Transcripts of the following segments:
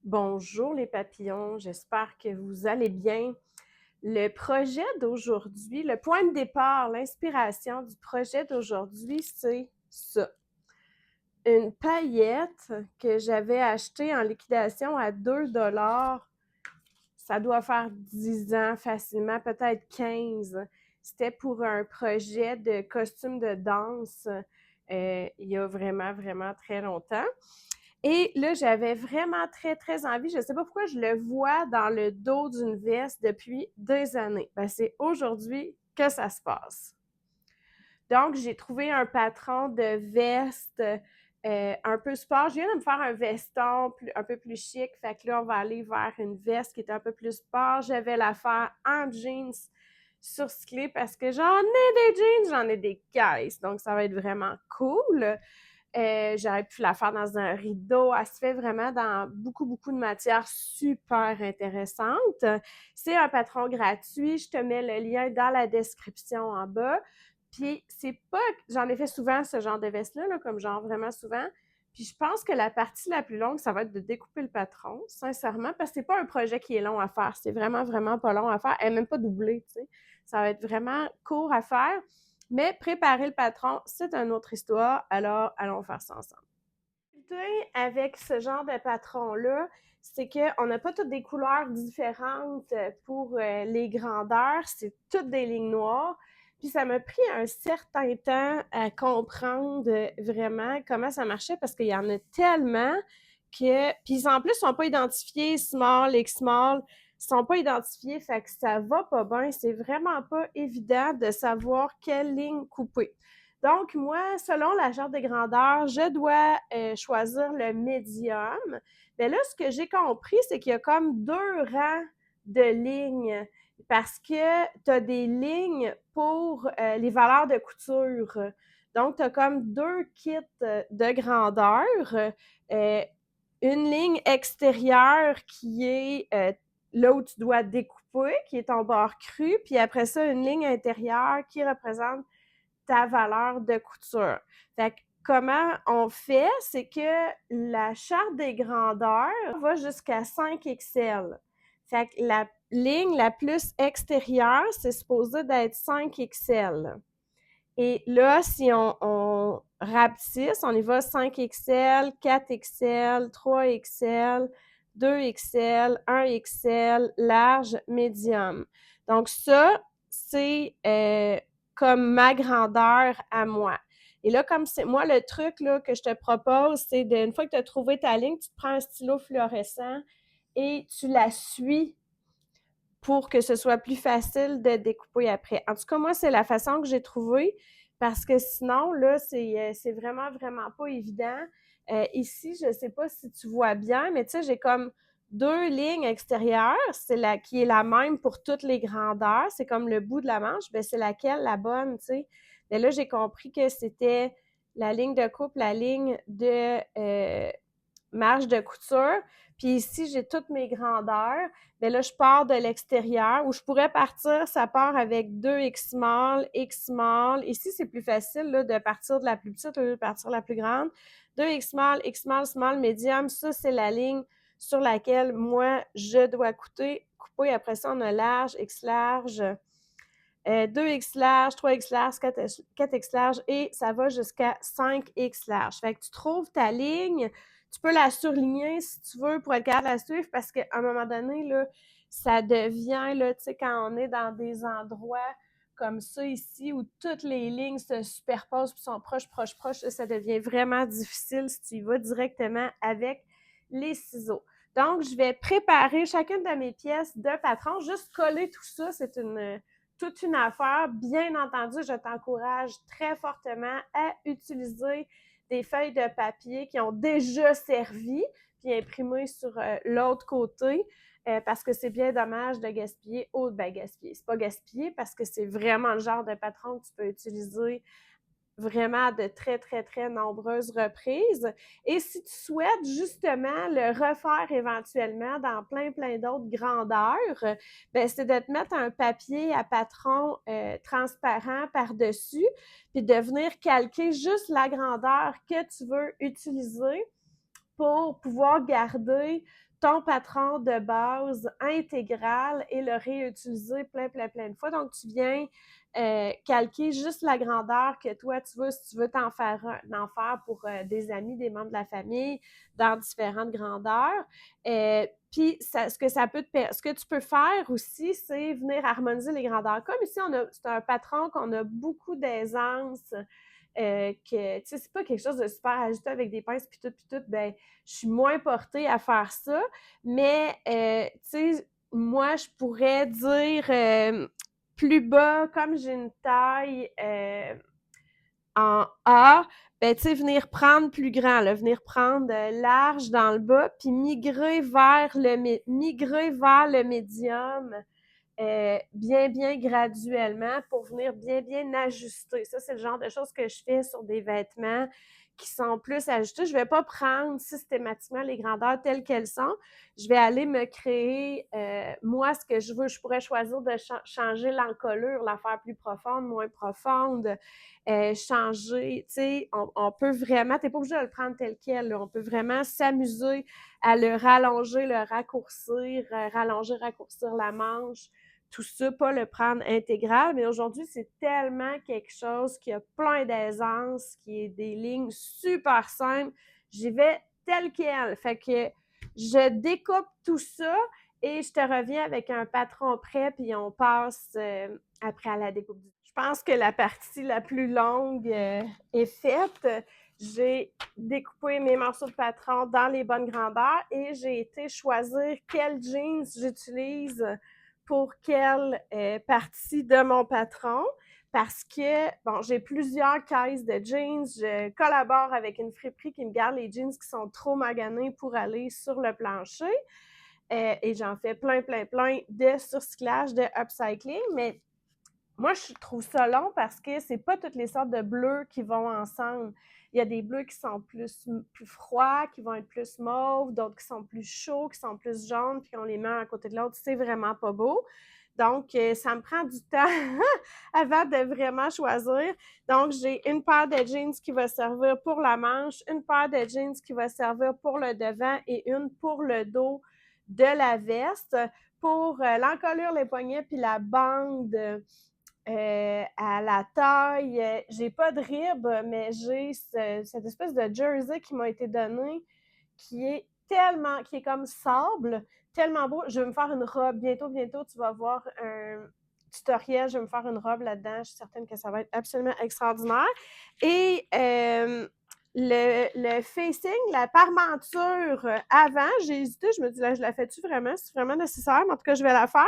Bonjour les papillons, j'espère que vous allez bien. Le projet d'aujourd'hui, le point de départ, l'inspiration du projet d'aujourd'hui, c'est ça. Une paillette que j'avais achetée en liquidation à 2 $. Ça doit faire 10 ans facilement, peut-être 15. C'était pour un projet de costume de danse il y a vraiment, vraiment très longtemps. Et là, j'avais vraiment très, très envie. Je ne sais pas pourquoi je le vois dans le dos d'une veste depuis des années. Ben, c'est aujourd'hui que ça se passe. Donc, j'ai trouvé un patron de veste un peu sport. Je viens de me faire un veston un peu plus chic. Fait que là, on va aller vers une veste qui est un peu plus sport. Je vais la faire en jeans surcyclé parce que j'en ai des jeans, j'en ai des caisses. Donc, ça va être vraiment cool. J'aurais pu la faire dans un rideau. Elle se fait vraiment dans beaucoup, beaucoup de matières super intéressantes. C'est un patron gratuit. Je te mets le lien dans la description en bas. Puis c'est pas... J'en ai fait souvent ce genre de veste-là, là, comme genre vraiment souvent. Puis je pense que la partie la plus longue, ça va être de découper le patron, sincèrement, parce que c'est pas un projet qui est long à faire. C'est vraiment, vraiment pas long à faire. Elle n'est même pas doublée, tu sais. Ça va être vraiment court à faire. Mais préparer le patron, c'est une autre histoire. Alors, allons faire ça ensemble. Avec ce genre de patron-là, c'est qu'on n'a pas toutes des couleurs différentes pour les grandeurs. C'est toutes des lignes noires. Puis ça m'a pris un certain temps à comprendre vraiment comment ça marchait parce qu'il y en a tellement que... Puis en plus, ils ne sont pas identifiés small, X-small. Ils sont pas identifiés, fait que ça va pas bien. C'est vraiment pas évident de savoir quelle ligne couper. Donc, moi, selon la charte de grandeur, je dois choisir le médium. Mais là, ce que j'ai compris, c'est qu'il y a comme deux rangs de lignes parce que tu as des lignes pour les valeurs de couture. Donc, tu as comme deux kits de grandeur. Euh, une ligne extérieure qui est là où tu dois découper, qui est ton bord cru, puis après ça, une ligne intérieure qui représente ta valeur de couture. Fait que comment on fait, c'est que la charte des grandeurs va jusqu'à 5XL. Fait que la ligne la plus extérieure, c'est supposé d'être 5XL. Et là, si on rapetisse, on y va 5XL, 4XL, 3XL, 2XL, 1XL, large, médium. Donc ça, c'est comme ma grandeur à moi. Et là, comme c'est moi, le truc là, que je te propose, c'est une fois que tu as trouvé ta ligne, tu te prends un stylo fluorescent et tu la suis pour que ce soit plus facile de découper après. En tout cas, moi, c'est la façon que j'ai trouvée parce que sinon, là, c'est vraiment, vraiment pas évident. Ici, je sais pas si tu vois bien, mais tu sais, j'ai comme deux lignes extérieures, c'est la qui est la même pour toutes les grandeurs, c'est comme le bout de la manche, ben c'est laquelle la bonne, tu sais. Mais là, j'ai compris que c'était la ligne de coupe, la ligne de marge de couture. Puis ici, j'ai toutes mes grandeurs. Mais là, je pars de l'extérieur où je pourrais partir, ça part avec 2 X small, X small. Ici, c'est plus facile là, de partir de la plus petite au lieu de partir de la plus grande. 2 X small, small, medium. Ça, c'est la ligne sur laquelle moi, je dois couper. Après ça, on a large, X large, 2X large, 3X large, 4X large et ça va jusqu'à 5X large. Fait que tu trouves ta ligne, tu peux la surligner si tu veux pour être capable de la suivre parce qu'à un moment donné, là, ça devient, là, tu sais, quand on est dans des endroits comme ça ici où toutes les lignes se superposent et sont proches, proches, proches, ça devient vraiment difficile si tu y vas directement avec les ciseaux. Donc, je vais préparer chacune de mes pièces de patron, juste coller tout ça, c'est toute une affaire. Bien entendu, je t'encourage très fortement à utiliser des feuilles de papier qui ont déjà servi, puis imprimées sur l'autre côté, parce que c'est bien dommage de gaspiller. Gaspiller, c'est pas gaspiller parce que c'est vraiment le genre de patron que tu peux utiliser vraiment à de très, très, très nombreuses reprises. Et si tu souhaites justement le refaire éventuellement dans plein, plein d'autres grandeurs, ben c'est de te mettre un papier à patron transparent par-dessus, puis de venir calquer juste la grandeur que tu veux utiliser pour pouvoir garder ton patron de base intégral et le réutiliser plein de fois. Donc, tu viens calquer juste la grandeur que toi, tu veux, si tu veux t'en faire pour des amis, des membres de la famille, dans différentes grandeurs. Puis, ce que tu peux faire aussi, c'est venir harmoniser les grandeurs. Comme ici, c'est un patron qu'on a beaucoup d'aisance, que, tu sais, c'est pas quelque chose de super ajusté avec des pinces puis tout, ben, je suis moins portée à faire ça. Mais, tu sais, moi, je pourrais dire plus bas, comme j'ai une taille en A, ben, tu sais, venir prendre plus grand, là, venir prendre large dans le bas, puis migrer vers le médium bien graduellement pour venir bien ajuster. Ça, c'est le genre de choses que je fais sur des vêtements qui sont plus ajustés. Je ne vais pas prendre systématiquement les grandeurs telles qu'elles sont. Je vais aller me créer, moi, ce que je veux. Je pourrais choisir de changer l'encolure, la faire plus profonde, moins profonde, changer, tu sais, on peut vraiment, tu n'es pas obligé de le prendre tel quel, là. On peut vraiment s'amuser à le rallonger, le raccourcir, rallonger, raccourcir la manche, tout ça, pas le prendre intégral, mais aujourd'hui, c'est tellement quelque chose qui a plein d'aisance, qui est des lignes super simples. J'y vais tel quel. Fait que je découpe tout ça et je te reviens avec un patron prêt, puis on passe après à la découpe. Je pense que la partie la plus longue est faite. J'ai découpé mes morceaux de patron dans les bonnes grandeurs et j'ai été choisir quel jeans j'utilise pour quelle partie de mon patron parce que, bon, j'ai plusieurs caisses de jeans. Je collabore avec une friperie qui me garde les jeans qui sont trop maganés pour aller sur le plancher. Et j'en fais plein de surcyclage, de upcycling, mais moi, je trouve ça long parce que c'est pas toutes les sortes de bleus qui vont ensemble. Il y a des bleus qui sont plus froids, qui vont être plus mauves, d'autres qui sont plus chauds, qui sont plus jaunes, puis on les met un à côté de l'autre. C'est vraiment pas beau. Donc, ça me prend du temps avant de vraiment choisir. Donc, j'ai une paire de jeans qui va servir pour la manche, une paire de jeans qui va servir pour le devant et une pour le dos de la veste. Pour l'encolure, les poignets, puis la bande à la taille. J'ai pas de rib, mais j'ai cette espèce de jersey qui m'a été donné qui est comme sable, tellement beau. Je vais me faire une robe. Bientôt, tu vas voir un tutoriel. Je vais me faire une robe là-dedans. Je suis certaine que ça va être absolument extraordinaire. Et le facing, la parmenture avant, j'ai hésité. Je me dis, là, je la fais-tu vraiment? C'est vraiment nécessaire? Mais en tout cas, je vais la faire.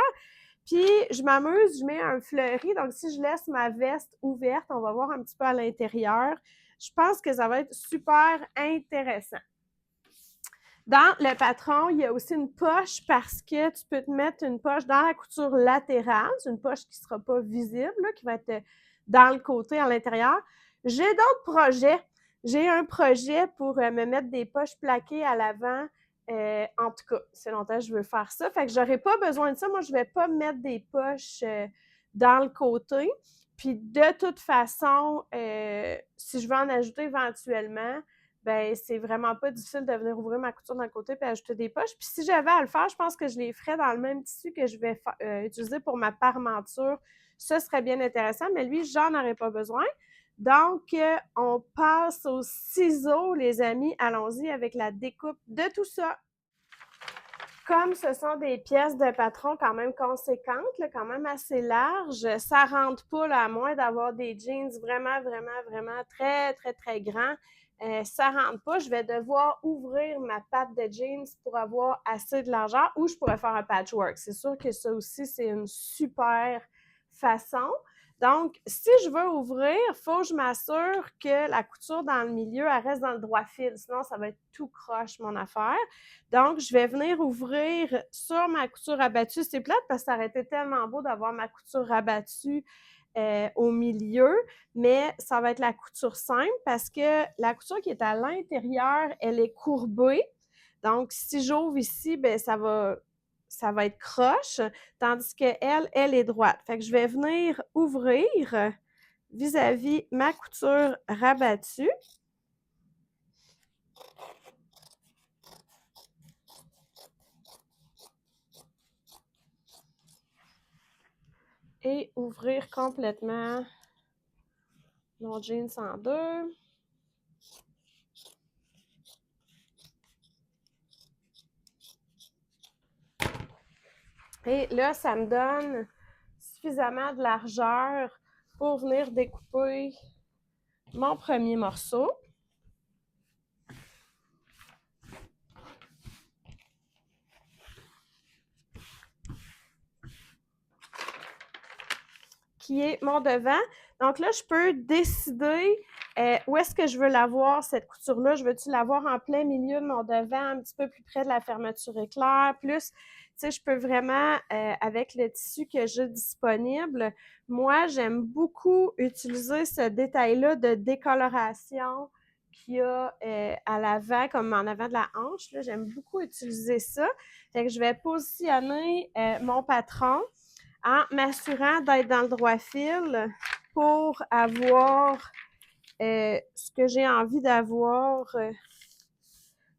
Puis, je m'amuse, je mets un fleuri. Donc, si je laisse ma veste ouverte, on va voir un petit peu à l'intérieur. Je pense que ça va être super intéressant. Dans le patron, il y a aussi une poche parce que tu peux te mettre une poche dans la couture latérale. C'est une poche qui ne sera pas visible, là, qui va être dans le côté, à l'intérieur. J'ai d'autres projets. J'ai un projet pour me mettre des poches plaquées à l'avant. En tout cas, c'est longtemps que je veux faire ça. Fait que j'aurais pas besoin de ça. Moi, je vais pas mettre des poches dans le côté. Puis de toute façon, si je veux en ajouter éventuellement, ben c'est vraiment pas difficile de venir ouvrir ma couture d'un côté puis ajouter des poches. Puis si j'avais à le faire, je pense que je les ferais dans le même tissu que je vais utiliser pour ma parmenture. Ce serait bien intéressant, mais lui, j'en aurais pas besoin. Donc, on passe aux ciseaux, les amis. Allons-y avec la découpe de tout ça. Comme ce sont des pièces de patron quand même conséquentes, là, quand même assez larges, ça rentre pas là, à moins d'avoir des jeans vraiment très grands. Ça rentre pas. Je vais devoir ouvrir ma patte de jeans pour avoir assez de largeur ou je pourrais faire un patchwork. C'est sûr que ça aussi, c'est une super façon. Donc, si je veux ouvrir, il faut que je m'assure que la couture dans le milieu, elle reste dans le droit fil. Sinon, ça va être tout croche, mon affaire. Donc, je vais venir ouvrir sur ma couture rabattue. C'est plate parce que ça aurait été tellement beau d'avoir ma couture rabattue au milieu, mais ça va être la couture simple parce que la couture qui est à l'intérieur, elle est courbée. Donc, si j'ouvre ici, ben ça va être croche, tandis qu'elle, elle est droite. Fait que je vais venir ouvrir vis-à-vis ma couture rabattue. et ouvrir complètement mon jeans en deux. Et là, ça me donne suffisamment de largeur pour venir découper mon premier morceau. Qui est mon devant. Donc là, je peux décider où est-ce que je veux l'avoir, cette couture-là. Je veux-tu l'avoir en plein milieu de mon devant, un petit peu plus près de la fermeture éclair, plus, tu sais, je peux vraiment, avec le tissu que j'ai disponible, moi, j'aime beaucoup utiliser ce détail-là de décoloration qu'il y a à l'avant, comme en avant de la hanche. Là, j'aime beaucoup utiliser ça. Fait que je vais positionner mon patron en m'assurant d'être dans le droit fil pour avoir ce que j'ai envie d'avoir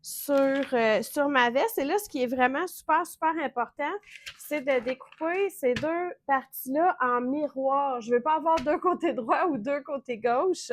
sur ma veste. Et là, ce qui est vraiment super, super important, c'est de découper ces deux parties-là en miroir. Je ne veux pas avoir deux côtés droits ou deux côtés gauche.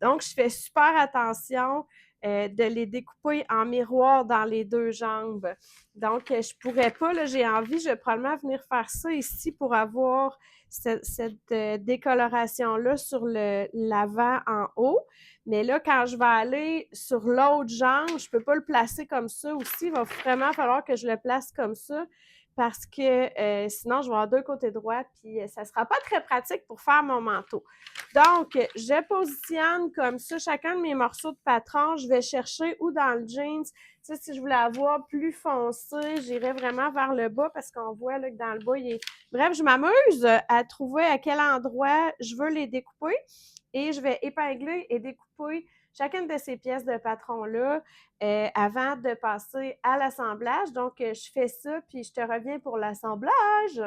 Donc, je fais super attention de les découper en miroir dans les deux jambes. Donc, je pourrais pas, là, j'ai envie, je vais probablement venir faire ça ici pour avoir cette décoloration-là sur l'avant en haut. Mais là, quand je vais aller sur l'autre jambe, je peux pas le placer comme ça aussi. Il va vraiment falloir que je le place comme ça parce que sinon, je vais avoir deux côtés droits puis ça sera pas très pratique pour faire mon manteau. Donc, je positionne comme ça chacun de mes morceaux de patron. Je vais chercher ou dans le jeans. Tu sais, si je voulais avoir plus foncé, j'irais vraiment vers le bas parce qu'on voit là, que dans le bas, il est... Bref, je m'amuse à trouver à quel endroit je veux les découper et je vais épingler et découper chacune de ces pièces de patron-là avant de passer à l'assemblage. Donc, je fais ça, puis je te reviens pour l'assemblage.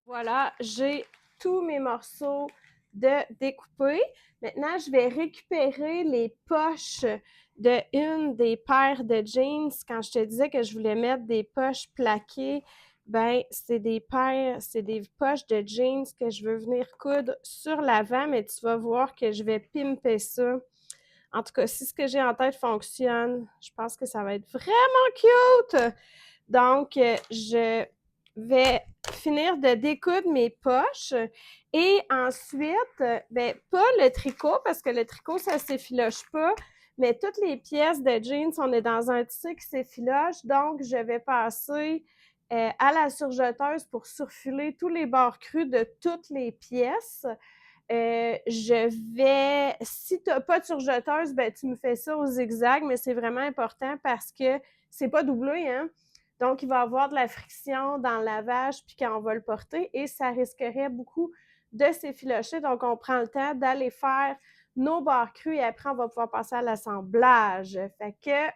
Voilà, j'ai tous mes morceaux de découper. Maintenant, je vais récupérer les poches de une des paires de jeans. Quand je te disais que je voulais mettre des poches plaquées, ben c'est des poches de jeans que je veux venir coudre sur l'avant, mais tu vas voir que je vais pimper ça. En tout cas, si ce que j'ai en tête fonctionne, je pense que ça va être vraiment cute. Donc, je vais finir de découdre mes poches et ensuite, ben, pas le tricot parce que le tricot, ça s'effiloche pas, mais toutes les pièces de jeans, on est dans un tissu qui s'effiloche, donc je vais passer à la surjeteuse pour surfiler tous les bords crus de toutes les pièces. Si tu n'as pas de surjeteuse, ben, tu me fais ça au zigzag, mais c'est vraiment important parce que c'est pas doublé, hein? Donc, il va y avoir de la friction dans le lavage puis quand on va le porter et ça risquerait beaucoup de s'effilocher. Donc, on prend le temps d'aller faire nos bords crus et après, on va pouvoir passer à l'assemblage. Fait que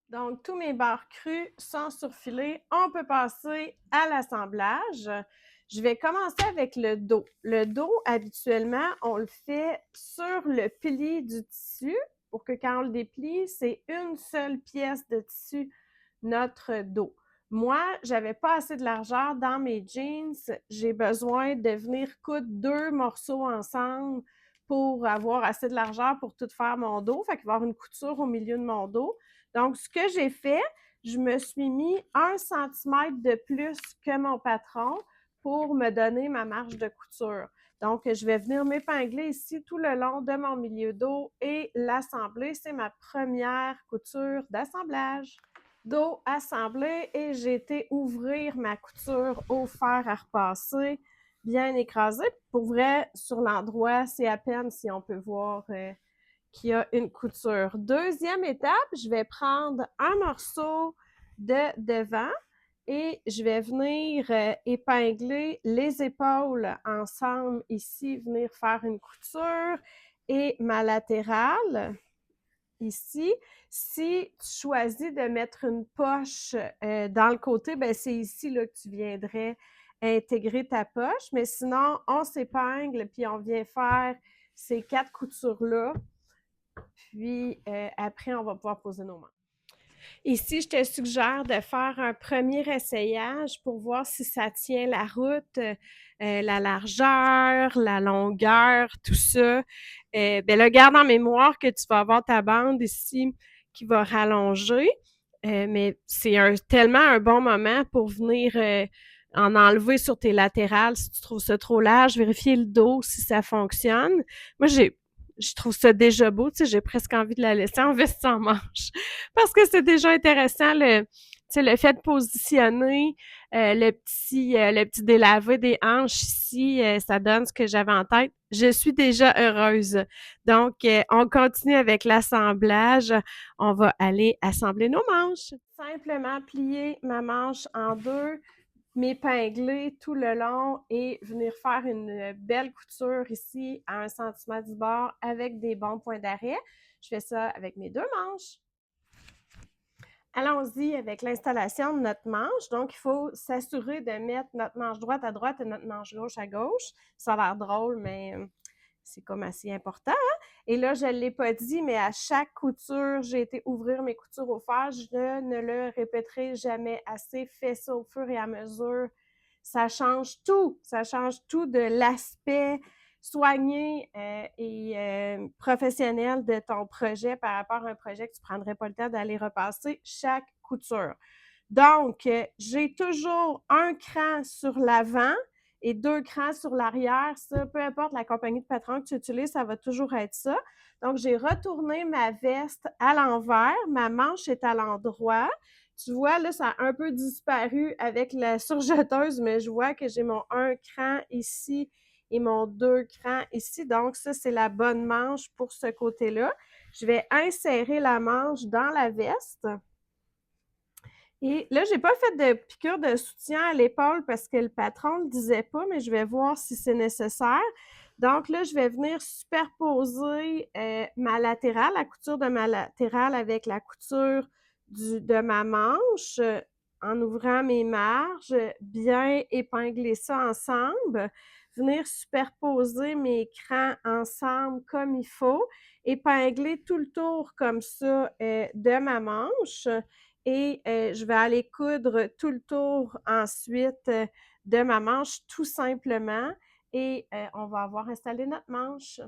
donc, tous mes bords crus sont surfilés. On peut passer à l'assemblage. Je vais commencer avec le dos. Le dos, habituellement, on le fait sur le pli du tissu pour que quand on le déplie, c'est une seule pièce de tissu, notre dos. Moi, j'avais pas assez de largeur dans mes jeans. J'ai besoin de venir coudre deux morceaux ensemble pour avoir assez de largeur pour tout faire mon dos. Fait qu'il va y avoir une couture au milieu de mon dos. Donc, ce que j'ai fait, je me suis mis 1 cm de plus que mon patron pour me donner ma marge de couture. Donc, je vais venir m'épingler ici tout le long de mon milieu dos et l'assembler. C'est ma première couture d'assemblage. Dos assemblé et j'ai été ouvrir ma couture au fer à repasser, bien écrasé. Pour vrai, sur l'endroit, c'est à peine si on peut voir qu'il y a une couture. Deuxième étape, je vais prendre un morceau de devant et je vais venir épingler les épaules ensemble ici, venir faire une couture et ma latérale ici. Si tu choisis de mettre une poche dans le côté, ben c'est ici là, que tu viendrais intégrer ta poche, mais sinon, on s'épingle puis on vient faire ces 4 coutures-là puis après, on va pouvoir poser nos mains. Ici, je te suggère de faire un premier essayage pour voir si ça tient la route, la largeur, la longueur, tout ça. Ben là, garde en mémoire que tu vas avoir ta bande ici qui va rallonger, mais c'est tellement un bon moment pour venir en enlever sur tes latérales si tu trouves ça trop large, vérifier le dos si ça fonctionne. Moi, je trouve ça déjà beau, tu sais, j'ai presque envie de la laisser en veste sans manche parce que c'est déjà intéressant tu sais, le fait de positionner le petit délavé des hanches ici, ça donne ce que j'avais en tête. Je suis déjà heureuse. Donc, on continue avec l'assemblage. On va aller assembler nos manches. Simplement plier ma manche en deux, m'épingler tout le long et venir faire une belle couture ici à 1 cm du bord avec des bons points d'arrêt. Je fais ça avec mes deux manches. Allons-y avec l'installation de notre manche. Donc, il faut s'assurer de mettre notre manche droite à droite et notre manche gauche à gauche. Ça a l'air drôle, mais c'est comme assez important. Hein? Et là, je ne l'ai pas dit, mais à chaque couture, j'ai été ouvrir mes coutures au fer. Je ne le répéterai jamais assez. Fais ça au fur et à mesure. Ça change tout. Ça change tout de l'aspect soigné et professionnel de ton projet par rapport à un projet que tu ne prendrais pas le temps d'aller repasser chaque couture. Donc, j'ai toujours un cran sur l'avant et deux crans sur l'arrière. Ça, peu importe la compagnie de patron que tu utilises, ça va toujours être ça. Donc, j'ai retourné ma veste à l'envers. Ma manche est à l'endroit. Tu vois, là, ça a un peu disparu avec la surjeteuse, mais je vois que j'ai mon un cran ici et mon deux crans ici. Donc, ça, c'est la bonne manche pour ce côté-là. Je vais insérer la manche dans la veste. Et là, j'ai pas fait de piqûre de soutien à l'épaule parce que le patron ne le disait pas, mais je vais voir si c'est nécessaire. Donc là, je vais venir superposer ma latérale, la couture de ma latérale avec la couture de ma manche en ouvrant mes marges, bien épingler ça ensemble, venir superposer mes crans ensemble comme il faut, épingler tout le tour comme ça de ma manche et je vais aller coudre tout le tour ensuite de ma manche tout simplement et on va avoir installé notre manche.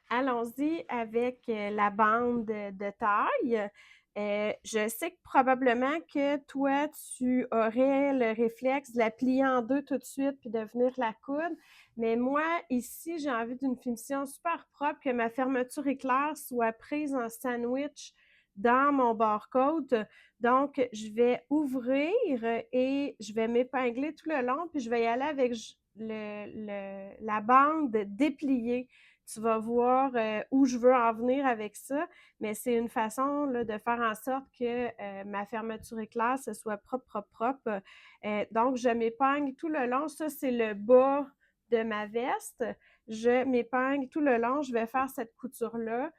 Allons-y avec la bande de taille. Je sais que probablement que toi, tu aurais le réflexe de la plier en deux tout de suite puis de venir la coudre. Mais moi, ici, j'ai envie d'une finition super propre, que ma fermeture éclair soit prise en sandwich dans mon barcode. Donc, je vais ouvrir et je vais m'épingler tout le long, puis je vais y aller avec la bande dépliée. Tu vas voir où je veux en venir avec ça, mais c'est une façon là, de faire en sorte que ma fermeture éclair, ce soit propre, propre, propre. Donc, je m'épingle tout le long. Ça, c'est le bas de ma veste. Je m'épingle tout le long. Je vais faire cette couture-là.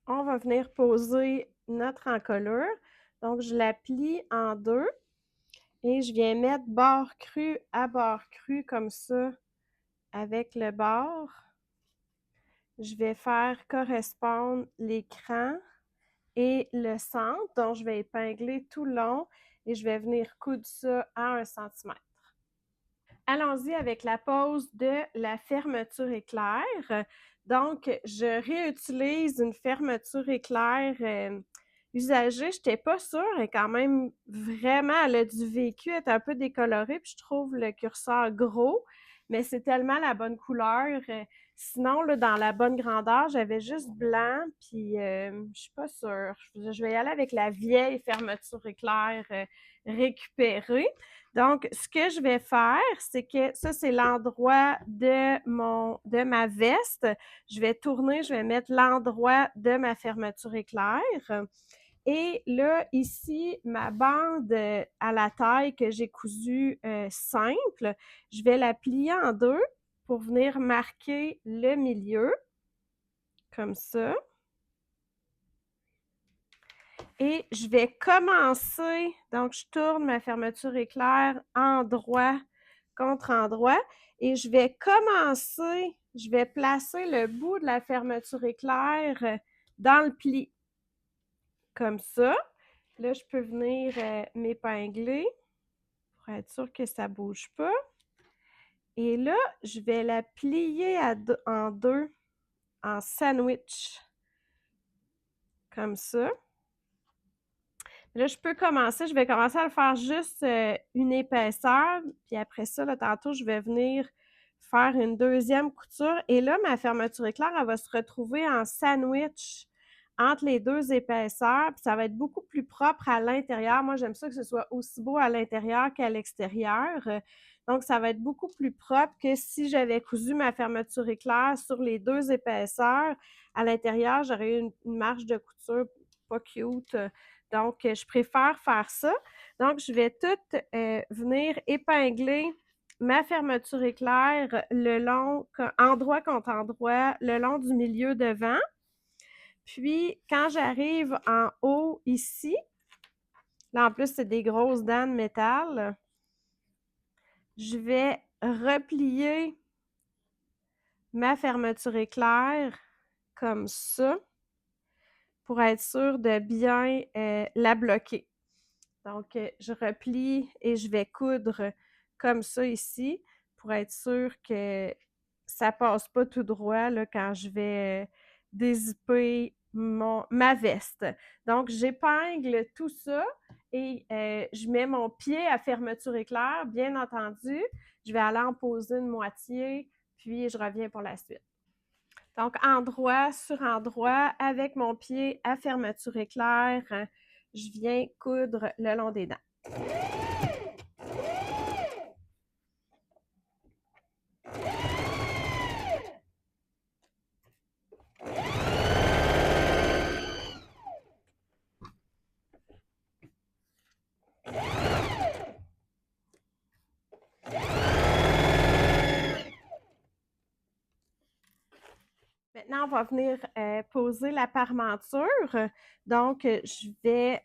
On va venir poser notre encolure. Donc, je la plie en deux et je viens mettre bord cru à bord cru comme ça avec le bord. Je vais faire correspondre l'écran et le centre, donc je vais épingler tout le long et je vais venir coudre ça à 1 cm. Allons-y avec la pose de la fermeture éclair. Donc, je réutilise une fermeture éclair usagée. Je n'étais pas sûre, elle est quand même vraiment, elle a du vécu, elle est un peu décolorée, puis je trouve le curseur gros, mais c'est tellement la bonne couleur. Sinon, là, dans la bonne grandeur, j'avais juste blanc, puis je suis pas sûre. Je vais y aller avec la vieille fermeture éclair récupérée. Donc, ce que je vais faire, c'est que ça, c'est l'endroit de ma veste. Je vais tourner, je vais mettre l'endroit de ma fermeture éclair. Et là, ici, ma bande à la taille que j'ai cousue simple, je vais la plier en deux pour venir marquer le milieu, comme ça. Et je vais commencer, donc je tourne ma fermeture éclair endroit contre endroit et je vais commencer, je vais placer le bout de la fermeture éclair dans le pli, comme ça. Là, je peux venir m'épingler pour être sûr que ça ne bouge pas. Et là, je vais la plier en deux, en sandwich, comme ça. Là, je vais commencer à le faire juste une épaisseur, puis après ça, là, tantôt, je vais venir faire une deuxième couture. Et là, ma fermeture éclair, elle va se retrouver en sandwich entre les deux épaisseurs, puis ça va être beaucoup plus propre à l'intérieur. Moi, j'aime ça que ce soit aussi beau à l'intérieur qu'à l'extérieur. Donc, ça va être beaucoup plus propre que si j'avais cousu ma fermeture éclair sur les deux épaisseurs. À l'intérieur, j'aurais eu une marge de couture pas cute. Donc, je préfère faire ça. Donc, je vais tout venir épingler ma fermeture éclair le long, endroit contre endroit, le long du milieu devant. Puis, quand j'arrive en haut ici, là en plus, c'est des grosses dents de métal, je vais replier ma fermeture éclair comme ça pour être sûre de bien la bloquer. Donc, je replie et je vais coudre comme ça ici pour être sûre que ça ne passe pas tout droit là, quand je vais dézipper ma veste. Donc, j'épingle tout ça et je mets mon pied à fermeture éclair, bien entendu. Je vais aller en poser une moitié, puis je reviens pour la suite. Donc, endroit sur endroit, avec mon pied à fermeture éclair, je viens coudre le long des dents. Maintenant, on va venir poser la parmenture. Donc, je vais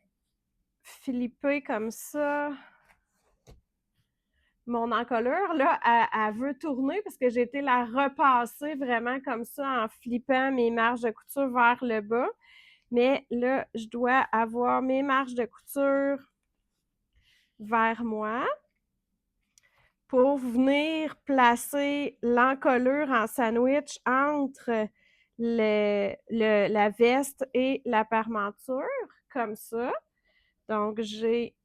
flipper comme ça mon encolure. Là, elle veut tourner parce que j'ai été la repasser vraiment comme ça en flippant mes marges de couture vers le bas. Mais là, je dois avoir mes marges de couture vers moi pour venir placer l'encolure en sandwich entre la veste et la parmenture, comme ça. Donc, j'ai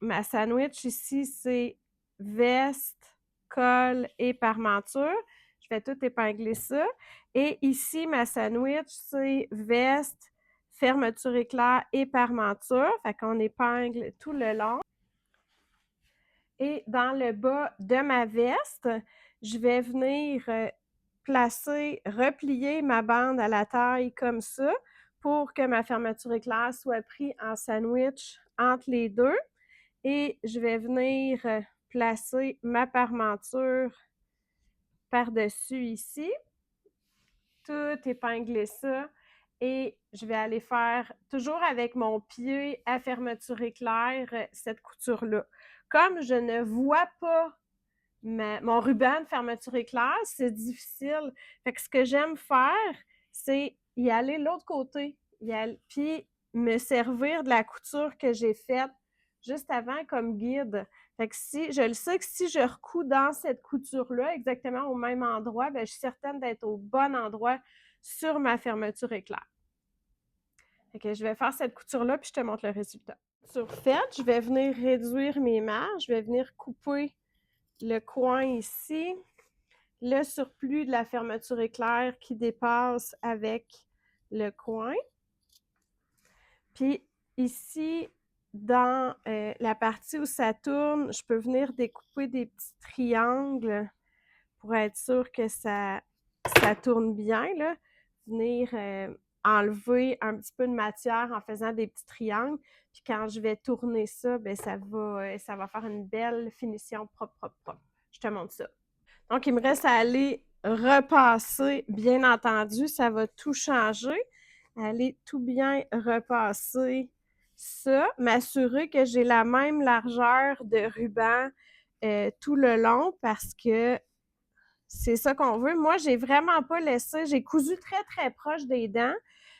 ma sandwich ici, c'est veste, col et parmenture. Je vais tout épingler ça. Et ici, ma sandwich, c'est veste, fermeture éclair et parmenture. Fait qu'on épingle tout le long. Et dans le bas de ma veste, je vais venir placer, replier ma bande à la taille comme ça pour que ma fermeture éclair soit prise en sandwich entre les deux. Et je vais venir placer ma parmenture par-dessus ici. Tout épingler ça. Et je vais aller faire, toujours avec mon pied à fermeture éclair, cette couture-là. Comme je ne vois pas mon ruban de fermeture éclair, c'est difficile. Fait que ce que j'aime faire, c'est y aller de l'autre côté. Puis me servir de la couture que j'ai faite juste avant comme guide. Fait que je le sais que si je recouds dans cette couture-là, exactement au même endroit, bien, je suis certaine d'être au bon endroit sur ma fermeture éclair. Fait que je vais faire cette couture-là, puis je te montre le résultat. Sur faite, je vais venir réduire mes marges, je vais venir couper le coin ici, le surplus de la fermeture éclair qui dépasse avec le coin. Puis ici, dans la partie où ça tourne, je peux venir découper des petits triangles pour être sûr que ça tourne bien, là. Venir enlever un petit peu de matière en faisant des petits triangles. Puis quand je vais tourner ça, bien, ça va faire une belle finition propre, propre, propre. Je te montre ça. Donc, il me reste à aller repasser, bien entendu, ça va tout changer. Aller tout bien repasser ça, m'assurer que j'ai la même largeur de ruban tout le long parce que c'est ça qu'on veut. Moi, j'ai vraiment pas laissé, j'ai cousu très, très proche des dents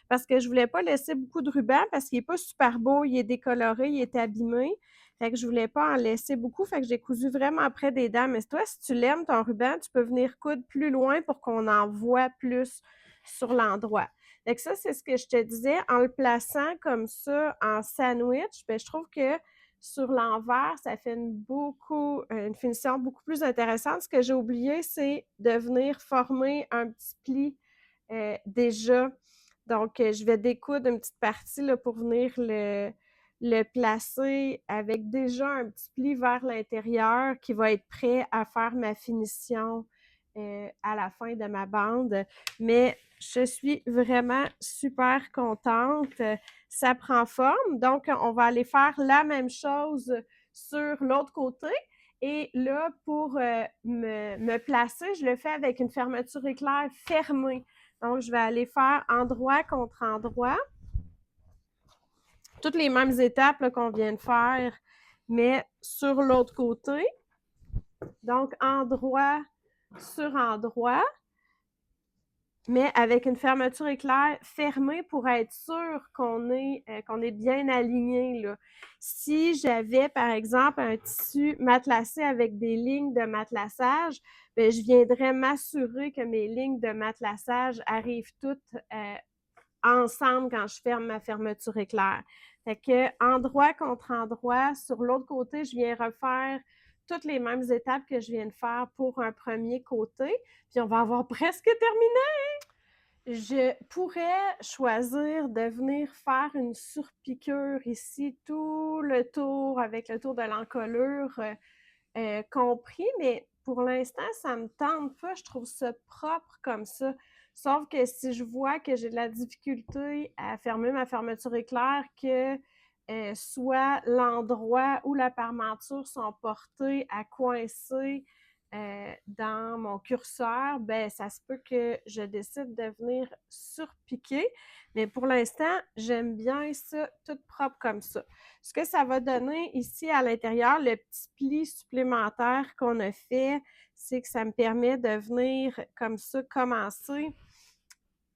parce que je voulais pas laisser beaucoup de ruban parce qu'il est pas super beau, il est décoloré, il est abîmé. Fait que je voulais pas en laisser beaucoup, fait que j'ai cousu vraiment près des dents. Mais toi, si tu l'aimes, ton ruban, tu peux venir coudre plus loin pour qu'on en voit plus sur l'endroit. Fait que ça, c'est ce que je te disais. En le plaçant comme ça en sandwich, ben, je trouve que sur l'envers, ça fait une finition beaucoup plus intéressante. Ce que j'ai oublié, c'est de venir former un petit pli déjà. Donc, je vais découdre une petite partie là, pour venir le placer avec déjà un petit pli vers l'intérieur qui va être prêt à faire ma finition à la fin de ma bande. Mais je suis vraiment super contente. Ça prend forme. Donc, on va aller faire la même chose sur l'autre côté. Et là, pour me placer, je le fais avec une fermeture éclair fermée. Donc, je vais aller faire endroit contre endroit. Toutes les mêmes étapes qu'on vient de faire, mais sur l'autre côté. Donc, endroit sur endroit, mais avec une fermeture éclair fermée pour être sûr qu'on est bien aligné, là. Si j'avais, par exemple, un tissu matelassé avec des lignes de matelassage, bien, je viendrais m'assurer que mes lignes de matelassage arrivent toutes ensemble quand je ferme ma fermeture éclair. Fait que endroit contre endroit, sur l'autre côté, je viens refaire toutes les mêmes étapes que je viens de faire pour un premier côté, puis on va avoir presque terminé! Je pourrais choisir de venir faire une surpiqûre ici, tout le tour, avec le tour de l'encolure compris, mais pour l'instant, ça me tente pas. Je trouve ça propre comme ça. Sauf que si je vois que j'ai de la difficulté à fermer ma fermeture éclair, que soit l'endroit où la parmenture sont portées à coincer dans mon curseur, ben ça se peut que je décide de venir surpiquer. Mais pour l'instant, j'aime bien ça tout propre comme ça. Ce que ça va donner ici à l'intérieur, le petit pli supplémentaire qu'on a fait, c'est que ça me permet de venir comme ça commencer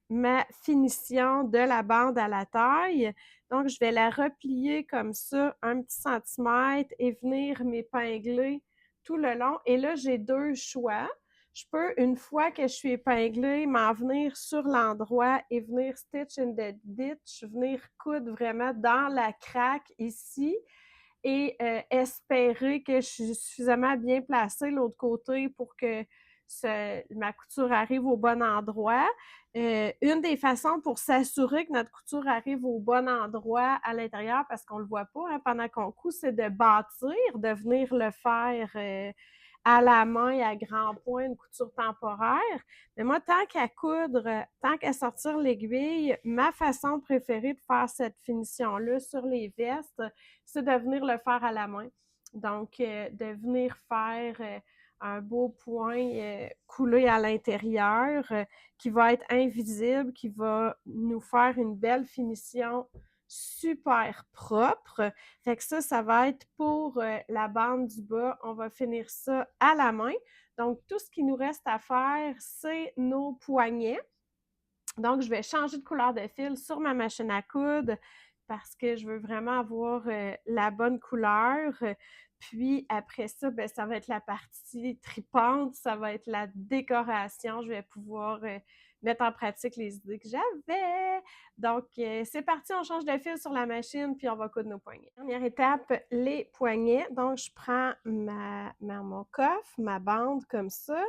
ma finition de la bande à la taille. Donc, je vais la replier comme ça, un petit centimètre et venir m'épingler tout le long. Et là, j'ai deux choix. Je peux, une fois que je suis épinglée, m'en venir sur l'endroit et venir stitch in the ditch, venir coudre vraiment dans la craque ici et espérer que je suis suffisamment bien placée l'autre côté pour que ma couture arrive au bon endroit. Une des façons pour s'assurer que notre couture arrive au bon endroit à l'intérieur, parce qu'on ne le voit pas hein, pendant qu'on coud, c'est de bâtir, de venir le faire à la main, à grands points, une couture temporaire. Mais moi, tant qu'à coudre, tant qu'à sortir l'aiguille, ma façon préférée de faire cette finition-là sur les vestes, c'est de venir le faire à la main. Donc, de venir faire un beau point coulé à l'intérieur qui va être invisible, qui va nous faire une belle finition super propre. Fait que ça va être pour la bande du bas. On va finir ça à la main. Donc, tout ce qui nous reste à faire, c'est nos poignets. Donc, je vais changer de couleur de fil sur ma machine à coudre parce que je veux vraiment avoir la bonne couleur. Puis après ça, ben, ça va être la partie tripante, ça va être la décoration. Je vais pouvoir mettre en pratique les idées que j'avais. Donc, c'est parti, on change de fil sur la machine, puis on va coudre nos poignets. Dernière étape, les poignets. Donc, je prends mon coffre, ma bande comme ça.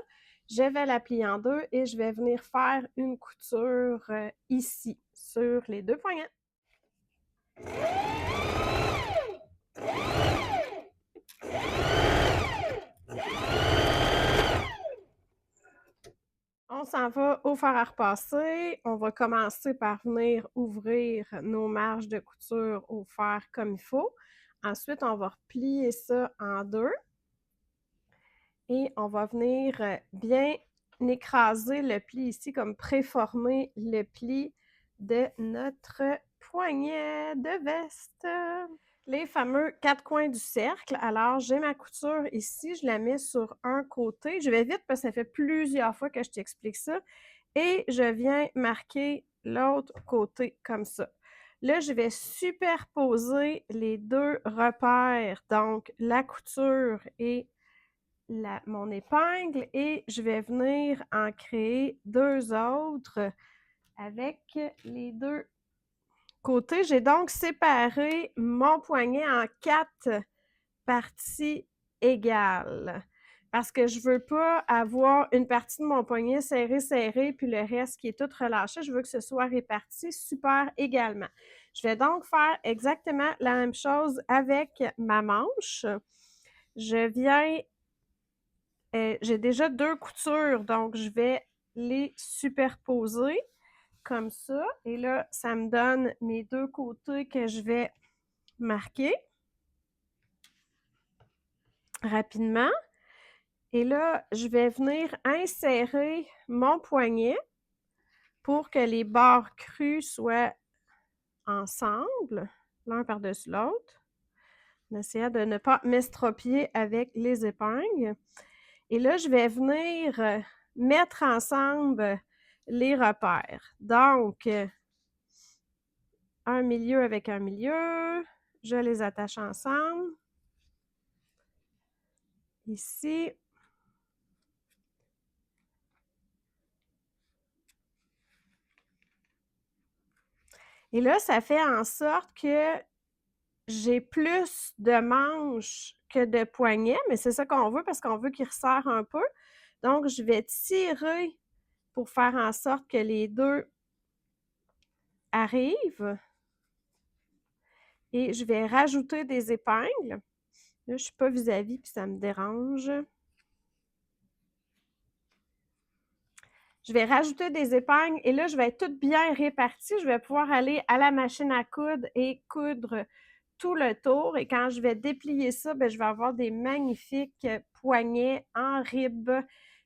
Je vais la plier en deux et je vais venir faire une couture ici, sur les deux poignets. On s'en va au fer à repasser. On va commencer par venir ouvrir nos marges de couture au fer comme il faut. Ensuite, on va replier ça en deux. Et on va venir bien écraser le pli ici, comme préformer le pli de notre poignet de veste. Les fameux quatre coins du cercle. Alors, j'ai ma couture ici, je la mets sur un côté. Je vais vite parce que ça fait plusieurs fois que je t'explique ça. Et je viens marquer l'autre côté comme ça. Là, je vais superposer les deux repères, donc la couture et mon épingle, et je vais venir en créer deux autres avec les deux côtés. J'ai donc séparé mon poignet en 4 parties égales parce que je veux pas avoir une partie de mon poignet serré, puis le reste qui est tout relâché. Je veux que ce soit réparti super également. Je vais donc faire exactement la même chose avec ma manche. Je viens, j'ai déjà 2 coutures, donc je vais les superposer comme ça. Et là, ça me donne mes 2 côtés que je vais marquer rapidement. Et là, je vais venir insérer mon poignet pour que les bords crus soient ensemble, l'un par-dessus l'autre, en essayant de ne pas m'estropier avec les épingles. Et là, je vais venir mettre ensemble les repères. Donc, un milieu avec un milieu, je les attache ensemble. Ici. Et là, ça fait en sorte que j'ai plus de manches que de poignets, mais c'est ça qu'on veut parce qu'on veut qu'il resserre un peu. Donc, je vais tirer pour faire en sorte que les deux arrivent. Et je vais rajouter des épingles. Là, je ne suis pas vis-à-vis puis ça me dérange. Je vais rajouter des épingles et là, je vais être toute bien répartie. Je vais pouvoir aller à la machine à coudre et coudre tout le tour. Et quand je vais déplier ça, bien, je vais avoir des magnifiques poignets en ribe.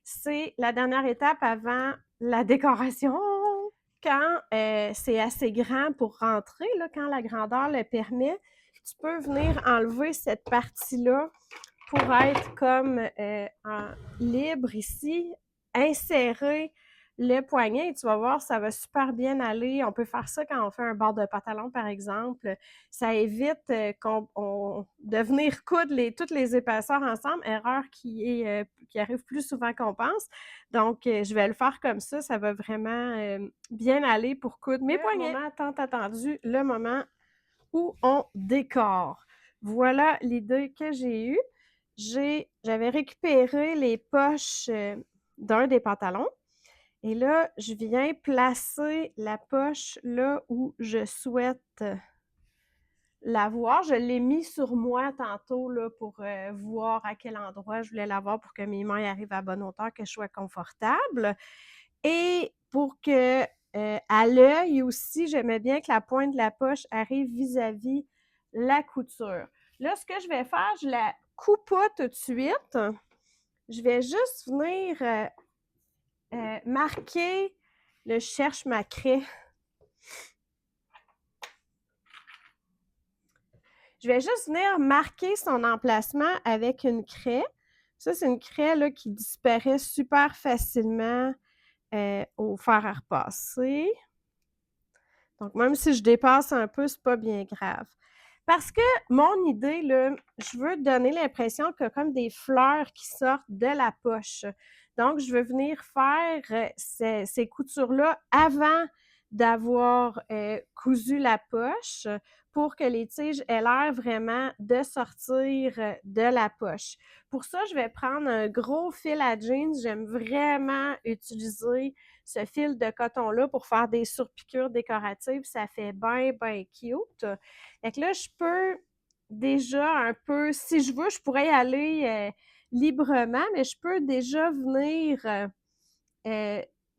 C'est la dernière étape avant la décoration. Quand c'est assez grand pour rentrer, là, quand la grandeur le permet, tu peux venir enlever cette partie-là pour être comme libre ici, insérer le poignet et tu vas voir, ça va super bien aller. On peut faire ça quand on fait un bord de pantalon, par exemple. Ça évite de venir coudre toutes les épaisseurs ensemble, erreur qui arrive plus souvent qu'on pense. Donc, je vais le faire comme ça va vraiment bien aller pour coudre mes poignets. Le moment tant attendu, le moment où on décore. Voilà l'idée que j'ai eue. J'avais récupéré les poches d'un des pantalons. Et là, je viens placer la poche là où je souhaite l'avoir. Je l'ai mis sur moi tantôt là, pour voir à quel endroit je voulais l'avoir pour que mes mains arrivent à bonne hauteur, que je sois confortable. Et pour que à l'œil aussi, j'aimais bien que la pointe de la poche arrive vis-à-vis la couture. Là, ce que je vais faire, je la coupe pas tout de suite. Je vais juste venir marquer, là, je cherche ma craie. Je vais juste venir marquer son emplacement avec une craie. Ça, c'est une craie là, qui disparaît super facilement au fer à repasser. Donc, même si je dépasse un peu, c'est pas bien grave. Parce que mon idée, là, je veux donner l'impression qu'il y a comme des fleurs qui sortent de la poche. Donc, je veux venir faire ces coutures-là avant d'avoir cousu la poche pour que les tiges aient l'air vraiment de sortir de la poche. Pour ça, je vais prendre un gros fil à jeans. J'aime vraiment utiliser ce fil de coton-là pour faire des surpiqûres décoratives. Ça fait bien, bien cute. Fait que là, je peux déjà un peu, si je veux, je pourrais y aller librement, mais je peux déjà venir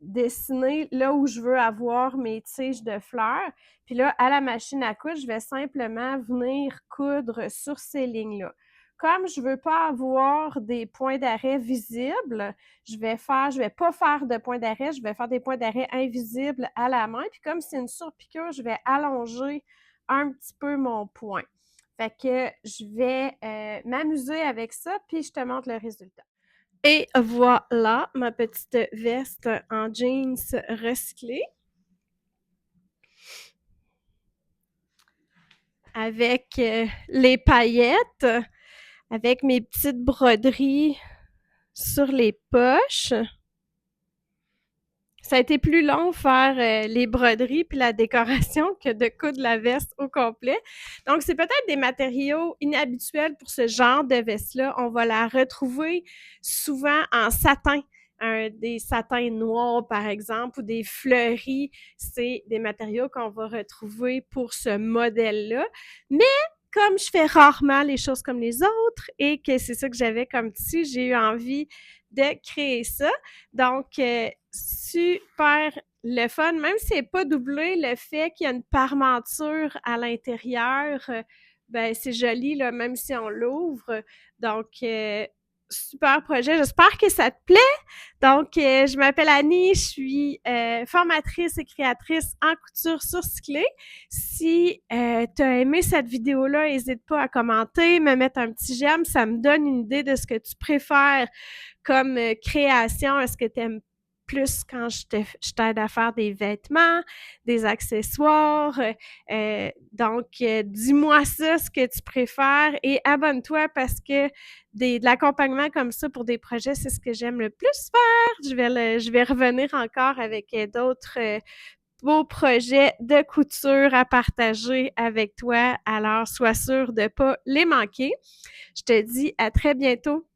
dessiner là où je veux avoir mes tiges de fleurs. Puis là, à la machine à coudre, je vais simplement venir coudre sur ces lignes-là. Comme je ne veux pas avoir des points d'arrêt visibles, je vais pas faire de points d'arrêt, je vais faire des points d'arrêt invisibles à la main. Puis comme c'est une surpiqûre, je vais allonger un petit peu mon point. Fait que je vais m'amuser avec ça, puis je te montre le résultat. Et voilà ma petite veste en jeans recyclée. avec les paillettes, avec mes petites broderies sur les poches. Ça a été plus long faire les broderies puis la décoration que de coudre la veste au complet. Donc, c'est peut-être des matériaux inhabituels pour ce genre de veste-là. On va la retrouver souvent en satin. Des satins noirs, par exemple, ou des fleuris. C'est des matériaux qu'on va retrouver pour ce modèle-là. Mais comme je fais rarement les choses comme les autres et que c'est ça que j'avais comme tissu, j'ai eu envie de créer ça. Donc, super le fun, même si c'est pas doublé, le fait qu'il y a une parmenture à l'intérieur, ben c'est joli, là, même si on l'ouvre. Donc, super projet. J'espère que ça te plaît. Donc, je m'appelle Annie, je suis formatrice et créatrice en couture sur cyclé. Si tu as aimé cette vidéo-là, n'hésite pas à commenter, me mettre un petit j'aime. Ça me donne une idée de ce que tu préfères comme création. Est-ce que tu aimes plus quand je t'aide à faire des vêtements, des accessoires? Donc, dis-moi ça, ce que tu préfères et abonne-toi parce que de l'accompagnement comme ça pour des projets, c'est ce que j'aime le plus faire. Je vais revenir encore avec d'autres beaux projets de couture à partager avec toi. Alors, sois sûr de ne pas les manquer. Je te dis à très bientôt.